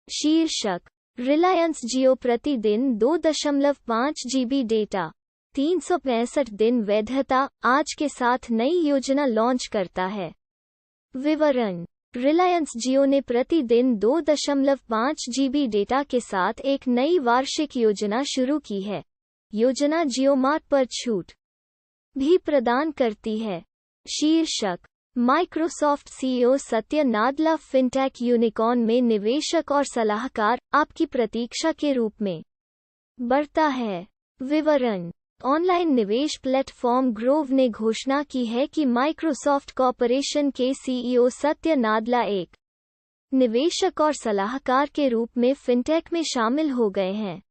शीर्षक, रिलायंस जियो प्रतिदिन 2.5 GB data, 365 दिन वैधता, आज के साथ नई योजना लॉन्च करता है। विवरण, रिलायंस जियो ने प्रतिदिन 2.5 GB डेटा के साथ एक नई वार्षिक योजना शुरू की है। योजना जियो मार्ट पर छूट भी प्रदान करती है। शीर्षक, माइक्रोसॉफ्ट सीईओ सत्य नादला फिनटेक यूनिकॉर्न में निवेशक और सलाहकार आपकी प्रतीक्षा के रूप में बढ़ता है। विवरण, ऑनलाइन निवेश प्लेटफॉर्म ग्रोव ने घोषणा की है कि माइक्रोसॉफ्ट कॉर्पोरेशन के सीईओ सत्य नादला एक निवेशक और सलाहकार के रूप में फिनटेक में शामिल हो गए हैं।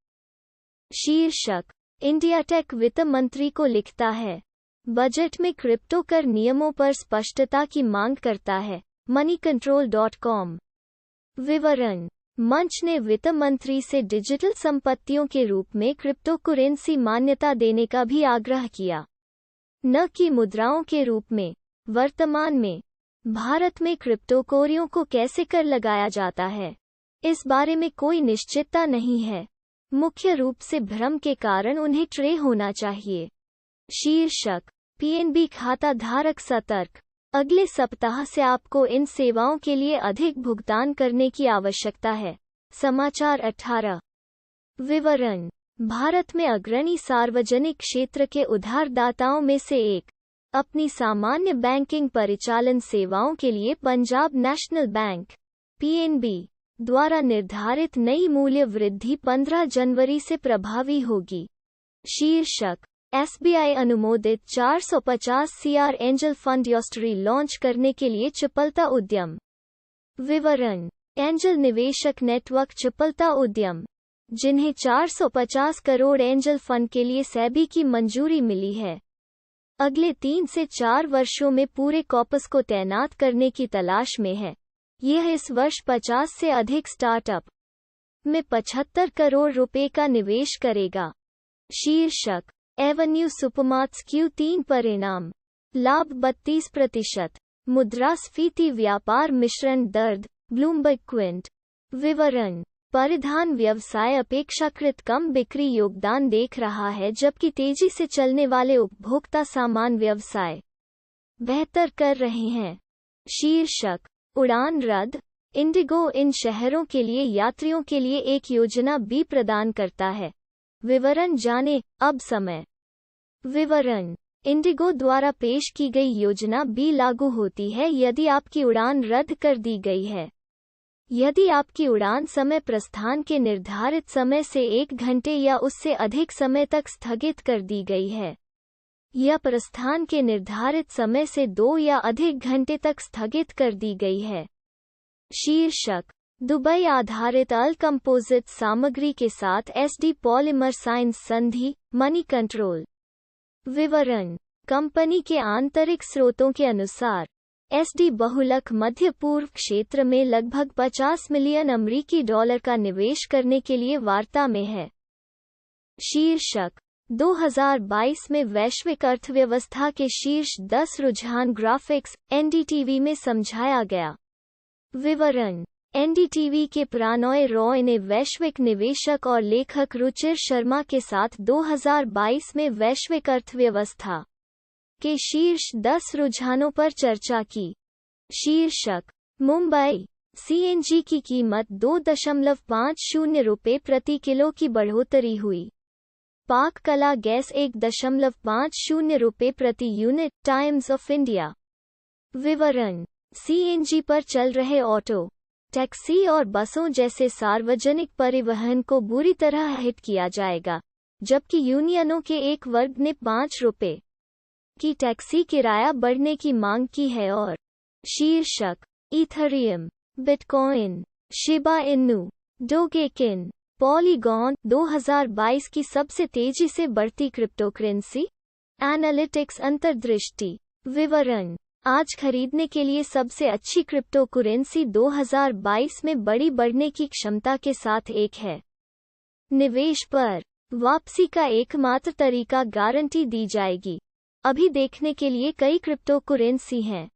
शीर्षक, इंडिया टेक वित्त मंत्री को लिखता है, बजट में क्रिप्टो कर नियमों पर स्पष्टता की मांग करता है। moneycontrol.com। विवरण, मंच ने वित्त मंत्री से डिजिटल संपत्तियों के रूप में क्रिप्टो करेंसी मान्यता देने का भी आग्रह किया, न कि मुद्राओं के रूप में। वर्तमान में भारत में क्रिप्टोकोरियों को कैसे कर लगाया जाता है, इस बारे में कोई निश्चितता नहीं है। मुख्य रूप से भ्रम के कारण उन्हें ट्रे होना चाहिए। शीर्षक, पीएनबी खाता धारक सतर्क, अगले सप्ताह से आपको इन सेवाओं के लिए अधिक भुगतान करने की आवश्यकता है। समाचार 18। विवरण, भारत में अग्रणी सार्वजनिक क्षेत्र के उधारदाताओं में से एक, अपनी सामान्य बैंकिंग परिचालन सेवाओं के लिए पंजाब नेशनल बैंक (पीएनबी) द्वारा निर्धारित नई मूल्य वृद्धि 15 जनवरी से प्रभावी होगी। शीर्षक, एसबीआई अनुमोदित 450 CR एंजल फंड योस्टरी लॉन्च करने के लिए चपलता उद्यम। विवरण, एंजल निवेशक नेटवर्क चपलता उद्यम, जिन्हें 450 करोड़ एंजल फंड के लिए सेबी की मंजूरी मिली है, अगले 3 से 4 वर्षों में पूरे कॉर्पस को तैनात करने की तलाश में है। यह इस वर्ष 50 से अधिक स्टार्टअप में 75 करोड़ रुपए का निवेश करेगा। शीर्षक, एवेन्यू सुपरमार्ट्स Q3 परिणाम, लाभ 32%, मुद्रास्फीति व्यापार मिश्रण दर्द, ब्लूमबर्ग क्विंट। विवरण, परिधान व्यवसाय अपेक्षाकृत कम बिक्री योगदान देख रहा है, जबकि तेजी से चलने वाले उपभोक्ता सामान व्यवसाय बेहतर कर रहे हैं। शीर्षक, उड़ान रद्द, इंडिगो इन शहरों के लिए यात्रियों के लिए एक योजना भी प्रदान करता है। विवरण जानें, अब समय। विवरण, इंडिगो द्वारा पेश की गई योजना भी लागू होती है यदि आपकी उड़ान रद्द कर दी गई है। यदि आपकी उड़ान समय प्रस्थान के निर्धारित समय से 1 घंटे या उससे अधिक समय तक स्थगित कर दी गई है, या प्रस्थान के निर्धारित समय से 2 या अधिक घंटे तक स्थगित कर दी गई है। शीर्षक, दुबई आधारित अल कंपोजिट सामग्री के साथ एसडी पॉलीमर साइंस संधि, मनी कंट्रोल। विवरण, कंपनी के आंतरिक स्रोतों के अनुसार एसडी बहुलक मध्य पूर्व क्षेत्र में लगभग $50 मिलियन अमेरिकी डॉलर का निवेश करने के लिए वार्ता में है। शीर्षक, 2022 में वैश्विक अर्थव्यवस्था के शीर्ष 10 रुझान ग्राफिक्स एनडीटीवी में समझाया गया। विवरण, एनडीटीवी के प्रणॉय रॉय ने वैश्विक निवेशक और लेखक रुचिर शर्मा के साथ 2022 में वैश्विक अर्थव्यवस्था के शीर्ष 10 रुझानों पर चर्चा की। शीर्षक, मुंबई सीएनजी की कीमत 2.50 रुपये प्रति किलो की बढ़ोतरी हुई। पाक कला गैस 1.50 रुपये प्रति यूनिट, टाइम्स ऑफ इंडिया। विवरण, सीएनजी पर चल रहे ऑटो, टैक्सी और बसों जैसे सार्वजनिक परिवहन को बुरी तरह हिट किया जाएगा, जबकि यूनियनों के एक वर्ग ने 5 रुपये की टैक्सी किराया बढ़ने की मांग की है। और शीर्षक, Ethereum, bitcoin, Shiba Inu, डोगेकिन, polygon 2022 की सबसे तेजी से बढ़ती क्रिप्टोकरेंसी। एनालिटिक्स अंतर्दृष्टि। विवरण, आज खरीदने के लिए सबसे अच्छी क्रिप्टोकरेंसी 2022 में बड़ी बढ़ने की क्षमता के साथ एक है। निवेश पर वापसी का एकमात्र तरीका गारंटी दी जाएगी। अभी देखने के लिए कई क्रिप्टोकरेंसी हैं,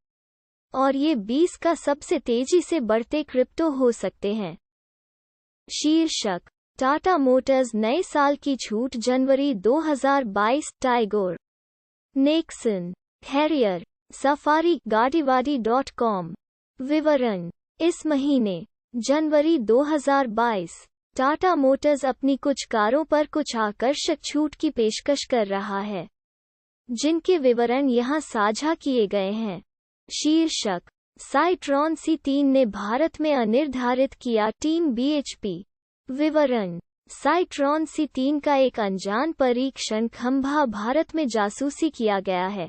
और ये 20 का सबसे तेजी से बढ़ते क्रिप्टो हो सकते हैं। शीर्षक टाटा मोटर्स नए साल की छूट जनवरी 2022 टाइगोर नेक्सन हैरियर सफारी गाड़ीवाड़ी.com विवरण इस महीने जनवरी 2022 टाटा मोटर्स अपनी कुछ कारों पर कुछ आकर्षक छूट की पेशकश कर रहा है, जिनके विवरण यहाँ साझा किए गए हैं। शीर्षक साइट्रॉन C3 ने भारत में अनिर्धारित किया टीम BHP विवरण साइट्रॉन C3 का एक अनजान परीक्षण खंभा भारत में जासूसी किया गया है।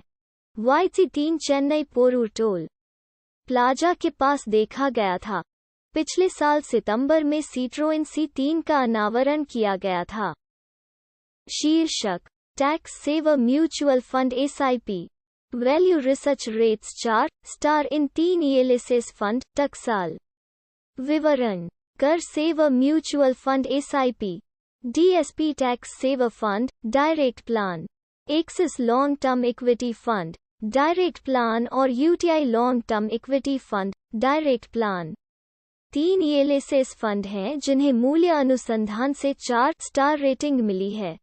YC3 Chennai Porur toll plaza के पास देखा गया था। पिछले साल सितंबर में सिट्रोएन C3 का अनावरण किया गया था। शीर्षक tax saver mutual fund SIP value research rates 4 star in 3 ELSS fund टकसाल विवरण कर saver mutual fund SIP DSP tax saver fund direct plan Axis long term equity fund direct plan और UTI long term equity fund direct plan 3 ELSS fund हैं जिन्हें मूल्य अनुसंधान से 4 star rating मिली है।